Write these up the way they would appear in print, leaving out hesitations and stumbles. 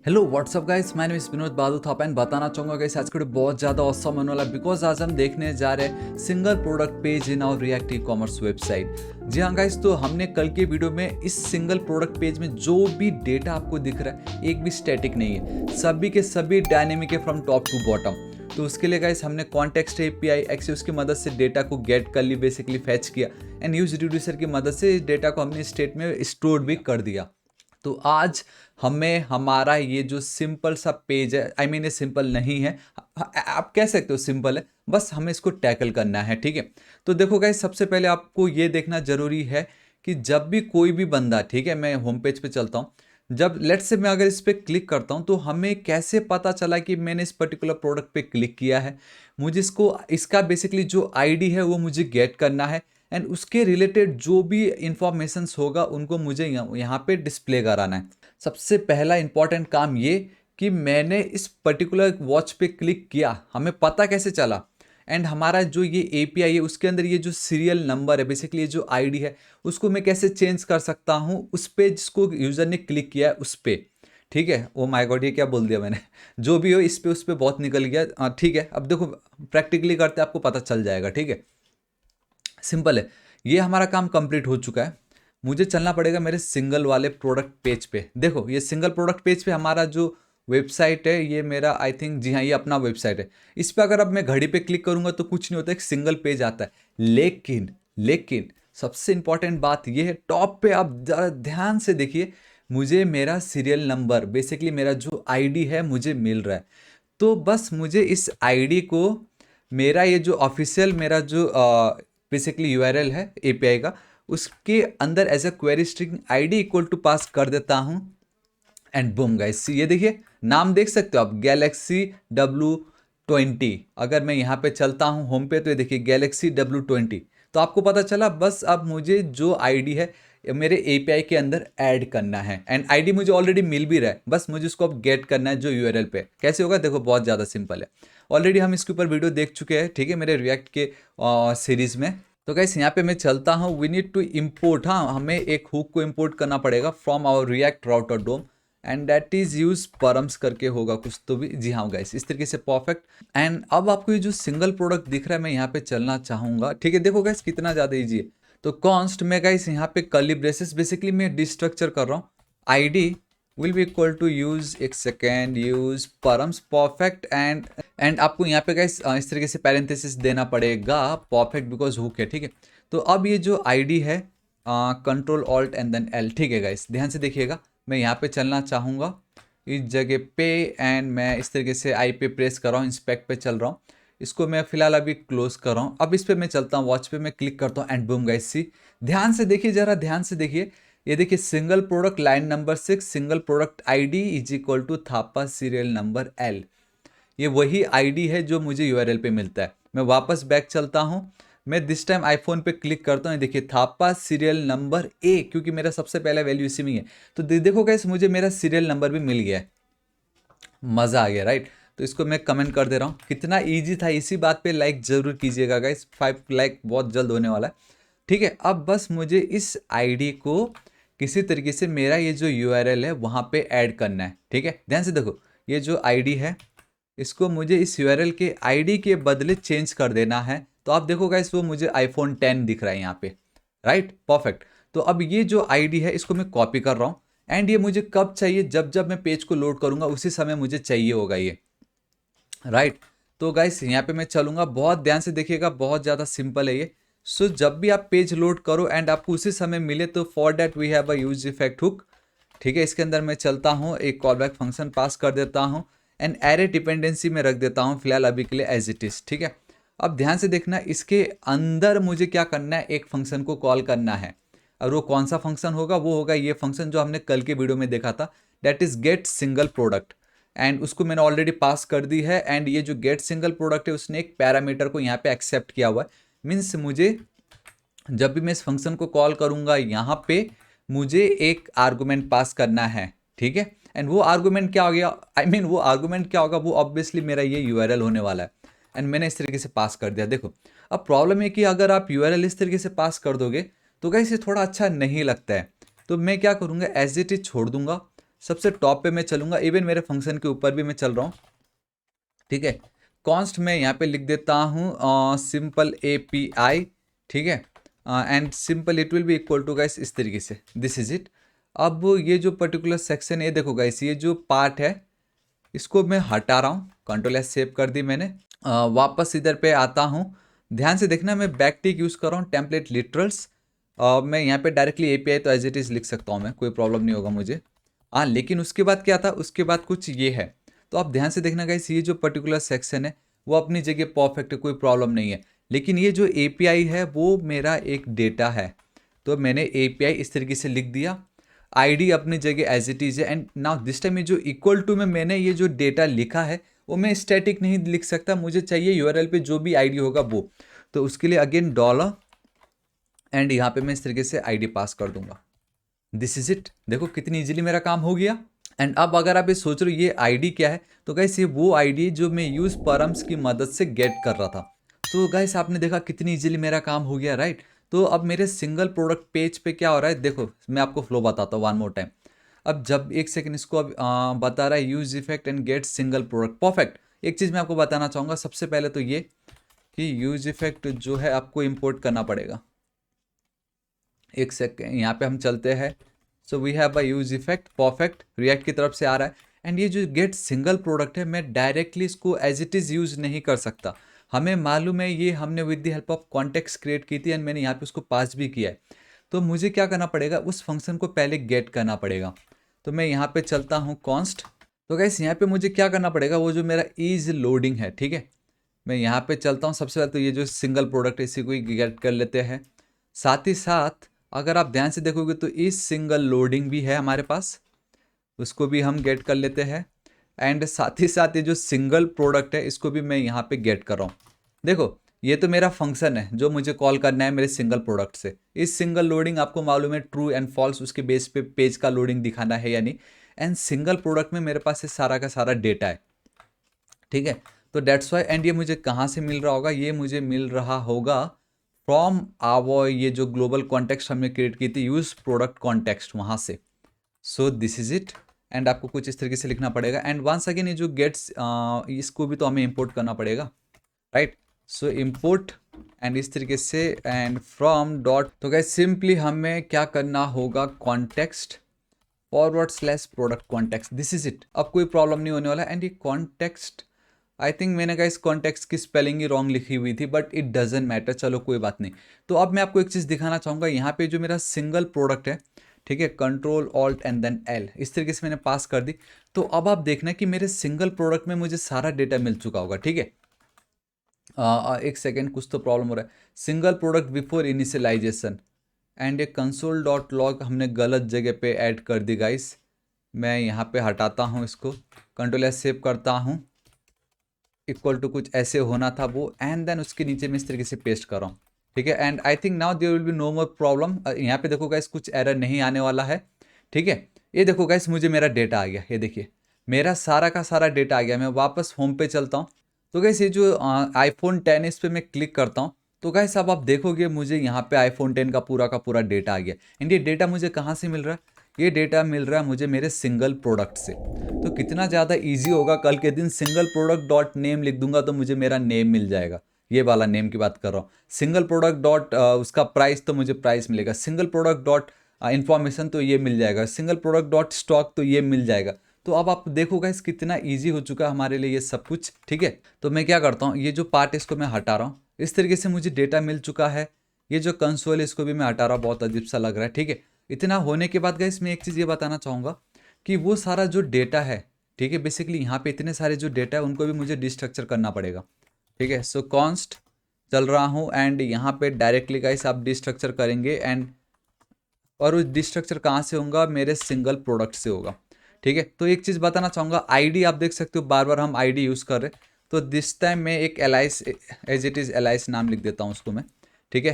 Hello what's up guys, मैं विनोद बादू Thapa and बताना चाहूँगा गाइस आज का वीडियो बहुत ज़्यादा औसम होने वाला है बिकॉज आज हम देखने जा रहे हैं single product page in our React e commerce website. जी हाँ गाइस, तो हमने कल के वीडियो में इस सिंगल प्रोडक्ट पेज में जो भी डेटा आपको दिख रहा है एक भी स्टैटिक नहीं है, सभी के सभी डायनेमिक है फ्रॉम टॉप टू बॉटम। तो उसके लिए गाइस हमने कॉन्टेक्स्ट एपीआई एक्सेस की मदद से डेटा को गेट कर ली, बेसिकली फैच किया एंड यूज रिड्यूसर की मदद से इस डेटा को हमने स्टेट में स्टोर भी कर दिया। तो आज हमें हमारा ये जो सिंपल सा पेज है, आई मीन ये सिंपल नहीं है, आप कह सकते हो सिंपल है, बस हमें इसको टैकल करना है। ठीक है, तो देखो गाइस, सबसे पहले आपको ये देखना जरूरी है कि जब भी कोई भी बंदा, ठीक है, मैं होम पेज पे चलता हूँ, जब लेट्स से मैं अगर इस पर क्लिक करता हूँ तो हमें कैसे पता चला कि मैंने इस पर्टिकुलर प्रोडक्ट पे क्लिक किया है। मुझे इसका बेसिकली जो आईडी है वो मुझे गेट करना है एंड उसके रिलेटेड जो भी इंफॉर्मेशंस होगा उनको मुझे यहाँ पे डिस्प्ले कराना है। सबसे पहला इंपॉर्टेंट काम ये कि मैंने इस पर्टिकुलर वॉच पे क्लिक किया, हमें पता कैसे चला। एंड हमारा जो ये एपीआई है उसके अंदर ये जो सीरियल नंबर है, बेसिकली ये जो आईडी है, उसको मैं कैसे चेंज कर सकता हूँ उस पे जिसको यूज़र ने क्लिक किया है उस पे। ठीक है, ओ माय गॉड, ये क्या बोल दिया मैंने जो भी हो इस पे उस पे बहुत निकल गया। ठीक है, अब देखो प्रैक्टिकली करते आपको पता चल जाएगा। ठीक है, सिंपल है, ये हमारा काम कंप्लीट हो चुका है। मुझे चलना पड़ेगा मेरे सिंगल वाले प्रोडक्ट पेज पे। देखो ये सिंगल प्रोडक्ट पेज पे हमारा जो वेबसाइट है, ये मेरा आई थिंक, जी हाँ, ये अपना वेबसाइट है। इस पर अगर अब मैं घड़ी पे क्लिक करूंगा तो कुछ नहीं होता, एक सिंगल पेज आता है। लेकिन लेकिन सबसे इंपॉर्टेंट बात ये है, टॉप पे आप जरा ध्यान से देखिए, मुझे मेरा सीरियल नंबर, बेसिकली मेरा जो आईडी है, मुझे मिल रहा है। तो बस मुझे इस आईडी को, मेरा ये जो ऑफिशियल मेरा जो बेसिकली यूआरएल है एपीआई का, उसके अंदर as a query string ID equal to pass कर देता हूँ। एंड बूम गाइस, ये देखिए नाम देख सकते हो आप, Galaxy W20। अगर मैं यहाँ पे चलता हूँ होम पे तो ये देखिए Galaxy W20। तो आपको पता चला, बस अब मुझे जो आईडी है मेरे एपीआई के अंदर ऐड करना है एंड आईडी मुझे ऑलरेडी मिल भी रहा है, बस मुझे उसको अब गेट करना है जो यूआरएल पे। कैसे होगा देखो, बहुत ज़्यादा सिंपल है। ऑलरेडी हम इसके ऊपर वीडियो देख चुके हैं, ठीक है, मेरे रिएक्ट के सीरीज में। तो गाइस यहाँ पे मैं चलता हूँ, वी नीड टू इम्पोर्ट, हाँ हमें एक हुक को इम्पोर्ट करना पड़ेगा from our React router DOM and that is use params करके होगा कुछ तो भी। जी हाँ गाइस, इस तरीके से परफेक्ट। एंड अब आपको ये जो सिंगल प्रोडक्ट दिख रहा है, मैं यहाँ पे चलना चाहूंगा। ठीक है, देखो गाइस कितना ज़्यादा ईजी है। तो कॉन्स्ट में गाइस यहाँ पे कर्ली ब्रेसेस, बेसिकली मैं डिस्ट्रक्चर कर रहा हूँ। ID will be equal to use, एक second, use params perfect. And आपको यहाँ पे गाइस इस तरीके से पैरेंथेसिस देना पड़ेगा, परफेक्ट बिकॉज हुक है। ठीक है, तो अब ये जो आईडी है, control alt and then L. ठीक है गाइस, ध्यान से देखिएगा, मैं यहाँ पे चलना चाहूँगा इस जगह पे एंड मैं इस तरीके से आई पे प्रेस कर रहा हूँ, इंस्पेक्ट पे चल रहा हूँ। इसको मैं फिलहाल अभी क्लोज कर रहा हूँ। अब इस पे मैं चलता हूँ, वॉच पे मैं क्लिक करता हूँ एंड बूम गाइस, सी ध्यान से देखिए, जरा ध्यान से देखिए, ये देखिए single product line number 6, single product ID is equal to थापा सीरियल नंबर एल। ये वही आईडी है जो मुझे यूआरएल पे मिलता है। मैं वापस बैक चलता हूँ, मैं दिस टाइम आईफोन पे क्लिक करता हूँ, देखिए थापा सीरियल नंबर ए, क्योंकि मेरा सबसे पहला वैल्यू इसी में ही है। तो देखो गाइस, मुझे मेरा सीरियल नंबर भी मिल गया है। मज़ा आ गया, राइट। तो इसको मैं कमेंट कर दे रहा हूँ, कितना ईजी था। इसी बात पे लाइक ज़रूर कीजिएगा गाइस, 5 लाइक बहुत जल्द होने वाला है। ठीक है, अब बस मुझे इस आईडी को किसी तरीके से मेरा ये जो यूआरएल है वहाँ पे ऐड करना है। ठीक है, ध्यान से देखो, ये जो आईडी है इसको मुझे इस यूआरएल के आईडी के बदले चेंज कर देना है। तो आप देखो गाइस, वो मुझे आईफोन 10 दिख रहा है यहाँ पे, राइट, परफेक्ट। तो अब ये जो आईडी है इसको मैं कॉपी कर रहा हूँ एंड ये मुझे कब चाहिए, जब जब मैं पेज को लोड करूंगा उसी समय मुझे चाहिए होगा ये, राइट। तो गाइस यहाँ पे मैं चलूंगा, बहुत ध्यान से देखिएगा, बहुत ज़्यादा सिंपल है ये। सो जब भी आप पेज लोड करो एंड आपको उसी समय मिले, तो for that we have a use effect hook. ठीक है, इसके अंदर मैं चलता हूँ, एक कॉल बैक फंक्शन पास कर देता हूँ एंड एरे डिपेंडेंसी में रख देता हूँ फिलहाल अभी के लिए एज इट इज़। ठीक है, अब ध्यान से देखना, इसके अंदर मुझे क्या करना है, एक फंक्शन को कॉल करना है। और वो कौन सा फंक्शन होगा, वो होगा ये फंक्शन जो हमने कल के वीडियो में देखा था, that is get single product. And उसको मैंने ऑलरेडी पास कर दी है एंड ये जो गेट सिंगल प्रोडक्ट है उसने एक पैरामीटर को यहाँ पे एक्सेप्ट किया हुआ है। मीन्स मुझे जब भी मैं इस फंक्शन को कॉल करूँगा यहाँ पे मुझे एक आर्गुमेंट पास करना है। ठीक है, एंड वो आर्गुमेंट क्या हो गया, आई मीन वो आर्गुमेंट क्या होगा, वो ऑब्वियसली मेरा ये यूआरएल होने वाला है एंड मैंने इस तरीके से पास कर दिया। देखो अब प्रॉब्लम है कि अगर आप यूआरएल इस तरीके से पास कर दोगे तो गाइस ये थोड़ा अच्छा नहीं लगता है। तो मैं क्या करूँगा, एज इट इज छोड़ दूंगा। सबसे टॉप पे मैं चलूँगा, इवन मेरे फंक्शन के ऊपर भी मैं चल रहा हूँ, ठीक है। कॉन्स्ट में यहाँ पे लिख देता हूँ सिंपल API, ठीक है, and simple it will be equal to guys इस तरीके से, दिस इज इट। अब ये जो पर्टिकुलर सेक्शन है, देखो गाइस ये जो पार्ट है इसको मैं हटा रहा हूँ, कंट्रोल एस सेव कर दी मैंने। वापस इधर पे आता हूँ, ध्यान से देखना मैं बैक टिक यूज़ कर रहा हूँ, टेम्पलेट लिटरल्स। मैं यहाँ पे डायरेक्टली API तो एज इट इज़ लिख सकता हूँ मैं, कोई प्रॉब्लम नहीं होगा मुझे। हाँ, लेकिन उसके बाद क्या था, उसके बाद कुछ ये है। तो आप ध्यान से देखना गाइस, ये जो पर्टिकुलर सेक्शन है वो अपनी जगह परफेक्ट है, कोई प्रॉब्लम नहीं है। लेकिन ये जो API है वो मेरा एक डेटा है, तो मैंने API इस तरीके से लिख दिया, आईडी अपनी जगह एज इट इज़ है। एंड नाउ दिस टाइम ये जो इक्वल टू में मैंने ये जो डेटा लिखा है वो मैं स्टैटिक नहीं लिख सकता, मुझे चाहिए यूआरएल पे जो भी आईडी होगा वो। तो उसके लिए अगेन डॉलर एंड यहाँ पे मैं इस तरीके से आईडी पास कर दूंगा, दिस इज इट। देखो कितनी इजीली मेरा काम हो गया। एंड अब अगर आप ये सोच रहे हो ये आईडी क्या है, तो गाइस ये वो आईडी है जो मैं यूज परम्स की मदद से गेट कर रहा था। तो गाइस आपने देखा कितनी इजीली मेरा काम हो गया, राइट। तो अब मेरे सिंगल प्रोडक्ट पेज पे क्या हो रहा है, देखो मैं आपको फ्लो बताता हूँ वन मोर टाइम। अब जब एक सेकंड इसको अब बता रहा है use effect and get single product perfect. एक चीज़ मैं आपको बताना चाहूँगा, सबसे पहले तो ये कि यूज इफेक्ट जो है आपको इंपोर्ट करना पड़ेगा। एक सेकंड यहाँ पे हम चलते हैं, so we have a use effect perfect, React की तरफ से आ रहा है। एंड ये जो गेट सिंगल प्रोडक्ट है, मैं डायरेक्टली इसको एज इट इज़ यूज़ नहीं कर सकता। हमें मालूम है ये हमने with the help of context create की थी एंड मैंने यहाँ पे उसको पास भी किया है। तो मुझे क्या करना पड़ेगा, उस फंक्शन को पहले गेट करना पड़ेगा। तो मैं यहाँ पे चलता हूँ कॉन्स्ट। तो गैस यहाँ पे मुझे क्या करना पड़ेगा, वो जो मेरा इज लोडिंग है, ठीक है, मैं यहाँ पे चलता हूँ। सबसे पहले तो ये जो सिंगल प्रोडक्ट है इसी को ही गेट कर लेते हैं। साथ ही साथ अगर आप ध्यान से देखोगे तो इस सिंगल लोडिंग भी है हमारे पास, उसको भी हम गेट कर लेते हैं। एंड साथ ही साथ ये जो सिंगल प्रोडक्ट है इसको भी मैं यहाँ पे गेट कर रहा हूँ। देखो ये तो मेरा फंक्शन है जो मुझे कॉल करना है मेरे सिंगल प्रोडक्ट से। इस सिंगल लोडिंग आपको मालूम है ट्रू एंड फॉल्स उसके बेस पे पेज का लोडिंग दिखाना है या नहीं। एंड सिंगल प्रोडक्ट में मेरे पास ये सारा का सारा डेटा है, ठीक है। तो डेट्स वाई। एंड ये मुझे कहाँ से मिल रहा होगा, ये मुझे मिल रहा होगा फ्रॉम आवर ये जो ग्लोबल कॉन्टेक्स्ट हमने क्रिएट की थी, यूज प्रोडक्ट कॉन्टेक्स्ट, वहाँ से। So this is it. And आपको कुछ इस तरीके से लिखना पड़ेगा। एंड वंस अगेन ये जो गेट्स इसको भी तो हमें इंपोर्ट करना पड़ेगा, राइट। सो इंपोर्ट एंड इस तरीके से एंड फ्रॉम डॉट। तो गाइस सिंपली हमें क्या करना होगा, context forward slash product context, this is it. अब कोई प्रॉब्लम नहीं होने वाला। एंड ये कॉन्टेक्स्ट, आई थिंक मैंने गाइस कॉन्टेक्स्ट की स्पेलिंग ही रॉन्ग लिखी हुई थी, बट इट डजेंट मैटर, चलो कोई बात नहीं। तो अब मैं आपको एक चीज़ दिखाना चाहूँगा, यहाँ पे जो मेरा सिंगल प्रोडक्ट है, ठीक है, control alt and then L इस तरीके से मैंने पास कर दी। तो अब आप देखना कि मेरे सिंगल प्रोडक्ट में मुझे सारा डेटा मिल चुका होगा, ठीक है। एक सेकेंड, कुछ तो प्रॉब्लम हो रहा है। Single product before initialization and ये कंसोल डॉट लॉग हमने गलत जगह पे ऐड कर दी गाइस। मैं यहाँ पे हटाता हूँ इसको, कंट्रोल एस सेव करता हूँ, इक्वल टू कुछ ऐसे होना था वो। एंड देन उसके नीचे मैं इस तरीके से पेस्ट कर रहा हूँ, ठीक है। And I think now there will be no more problem. यहाँ पे देखो गाइस कुछ एरर नहीं आने वाला है, ठीक है। ये देखो गाइस मुझे मेरा डेटा आ गया, ये देखिए मेरा सारा का सारा डेटा आ गया। मैं वापस होम पे चलता हूँ। तो गाइस ये जो iPhone 10 इस पर मैं क्लिक करता हूँ, तो गाइस अब आप देखोगे मुझे यहाँ पे iPhone 10 का पूरा डेटा आ गया। एंड ये डेटा मुझे कहाँ से मिल रहा है, ये डेटा मिल रहा है मुझे मेरे सिंगल प्रोडक्ट से। तो कितना ज़्यादा इजी होगा, कल के दिन सिंगल प्रोडक्ट डॉट नेम लिख दूंगा तो मुझे मेरा नेम मिल जाएगा। ये वाला नेम की बात कर रहा हूँ। सिंगल प्रोडक्ट डॉट उसका प्राइस तो मुझे प्राइस मिलेगा। सिंगल प्रोडक्ट डॉट इन्फॉर्मेशन तो ये मिल जाएगा। सिंगल प्रोडक्ट डॉट स्टॉक तो ये मिल जाएगा। तो अब आप देखोगा इस कितना ईजी हो चुका है हमारे लिए ये सब कुछ, ठीक है। तो मैं क्या करता हूँ, ये जो पार्ट है इसको मैं हटा रहा हूँ। इस तरीके से मुझे डेटा मिल चुका है। ये जो कंसोल है इसको भी मैं हटा रहा हूँ, बहुत अजीब सा लग रहा है, ठीक है। इतना होने के बाद गाइस मैं एक चीज़ ये बताना चाहूँगा कि वो सारा जो डेटा है, ठीक है, बेसिकली यहाँ पे इतने सारे जो डेटा है उनको भी मुझे डिस्ट्रक्चर करना पड़ेगा, ठीक है। सो कॉन्स्ट चल रहा हूँ एंड यहाँ पे डायरेक्टली गाइस आप डिस्ट्रक्चर करेंगे। एंड और उस डिस्ट्रक्चर कहाँ से होगा, मेरे सिंगल प्रोडक्ट से होगा, ठीक है। तो एक चीज़ बताना चाहूँगा, आईडी आप देख सकते हो बार बार हम आईडी यूज़ कर रहे हैं। तो दिस टाइम मैं एक alias as it is alias नाम लिख देता हूँ उसको मैं, ठीक है,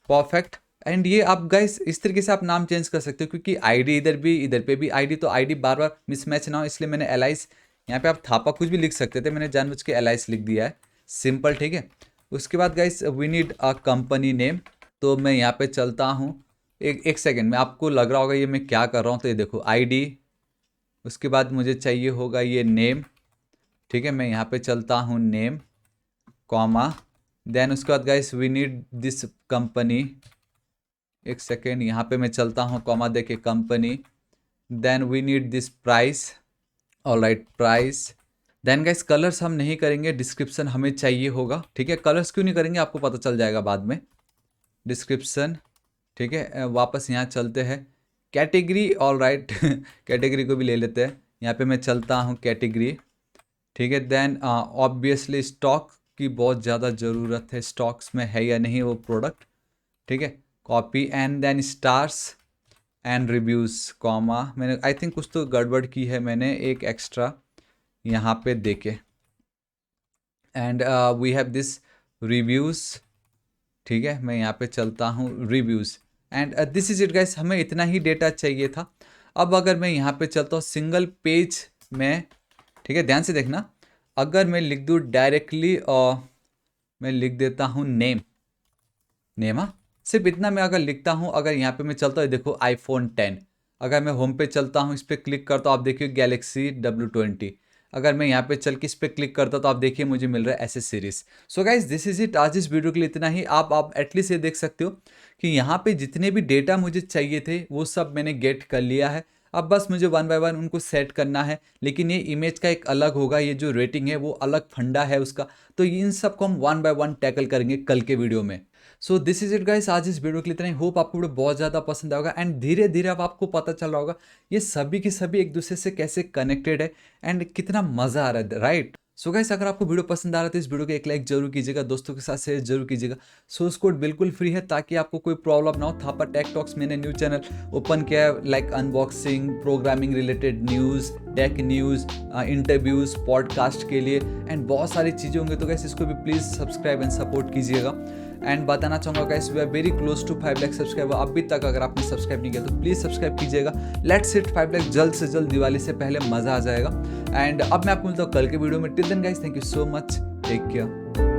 परफेक्ट। एंड ये आप गाइस इस तरीके से आप नाम चेंज कर सकते हो, क्योंकि आईडी इधर पे भी आईडी, तो आईडी बार बार मिसमैच ना हो, इसलिए मैंने एलाइस। यहाँ पे आप थापा कुछ भी लिख सकते थे, मैंने जानबूझ के एलाइस लिख दिया है, सिंपल, ठीक है। उसके बाद guys we need a company name. तो मैं यहाँ पे चलता हूँ। एक एक सेकेंड में आपको लग रहा होगा ये मैं क्या कर रहा हूँ। तो ये देखो आईडी उसके बाद मुझे चाहिए होगा ये नेम, ठीक है। मैं यहाँ पे चलता हूँ नेम, कॉमा, देन उसके बाद guys we need this company, एक सेकेंड, यहाँ पे मैं चलता हूँ कॉमा देके company, then we need this price, alright price. Then guys colours हम नहीं करेंगे, डिस्क्रिप्शन हमें चाहिए होगा, ठीक है। कलर्स क्यों नहीं करेंगे आपको पता चल जाएगा बाद में, डिस्क्रिप्शन, ठीक है। वापस यहाँ चलते हैं कैटेगरी, ऑलराइट कैटेगरी को भी ले लेते हैं, यहाँ पे मैं चलता हूँ कैटेगरी, ठीक है। देन ऑब्वियसली स्टॉक की बहुत ज़्यादा ज़रूरत है, स्टॉक्स में है या नहीं वो प्रोडक्ट, ठीक है। Copy and then stars and reviews, comma, मैंने आई थिंक कुछ तो गड़बड़ की है मैंने, एक एक्स्ट्रा यहाँ पे देके, and we have this reviews, ठीक है। मैं यहाँ पे चलता हूँ reviews and this is it guys, हमें इतना ही डेटा चाहिए था। अब अगर मैं यहाँ पे चलता हूँ सिंगल पेज में, ठीक है, ध्यान से देखना, अगर मैं लिख दूँ डायरेक्टली और मैं लिख देता हूँ नेम, नेम, हाँ, सिर्फ इतना मैं अगर लिखता हूँ, अगर यहाँ पे मैं चलता हूँ देखो iPhone 10, अगर मैं होम पे चलता हूँ, इस पर क्लिक करता हूँ, आप देखिए गैलेक्सी W20, अगर मैं यहाँ पे चल के इस पर क्लिक करता हूँ तो आप देखिए मुझे मिल रहा है ऐसे series. So guys this is it, आज इस वीडियो के लिए इतना ही। आप एटलीस्ट ये देख सकते हो कि यहाँ पे जितने भी डेटा मुझे चाहिए थे वो सब मैंने गेट कर लिया है। अब बस मुझे वन बाय वन उनको सेट करना है, लेकिन ये इमेज का एक अलग होगा, ये जो रेटिंग है वो अलग फंडा है उसका, तो इन सबको हम वन बाय वन टैकल करेंगे कल के वीडियो में। So this is it guys, आज इस वीडियो के लिए इतना ही। होप आपको वीडियो बहुत ज़्यादा पसंद आएगा एंड धीरे धीरे अब आपको पता चल रहा होगा ये सभी की सभी एक दूसरे से कैसे कनेक्टेड है एंड कितना मज़ा आ रहा है, राइट। सो गाइस अगर आपको वीडियो पसंद आ रहा है तो इस वीडियो को एक लाइक जरूर कीजिएगा, दोस्तों के साथ शेयर जरूर कीजिएगा। सोर्स कोड बिल्कुल फ्री है ताकि आपको कोई प्रॉब्लम ना हो। थापा टेक टॉक्स मैंने न्यू चैनल ओपन किया है, like unboxing, programming related news, tech news, interviews, podcast के लिए एंड बहुत सारी चीज़ें होंगी। तो गाइस इसको भी प्लीज़ सब्सक्राइब एंड सपोर्ट कीजिएगा। एंड बताना चाहूँगा guys we are very close to 5 lakh subscriber. अभी तक अगर आपने सब्सक्राइब नहीं किया तो प्लीज़ सब्सक्राइब कीजिएगा। लेट्स हिट 5 लाख जल्द से जल्द, दिवाली से पहले मज़ा आ जाएगा। एंड अब मैं आपको मिलता हूँ कल के वीडियो में। Till then guys, thank you so much, take care.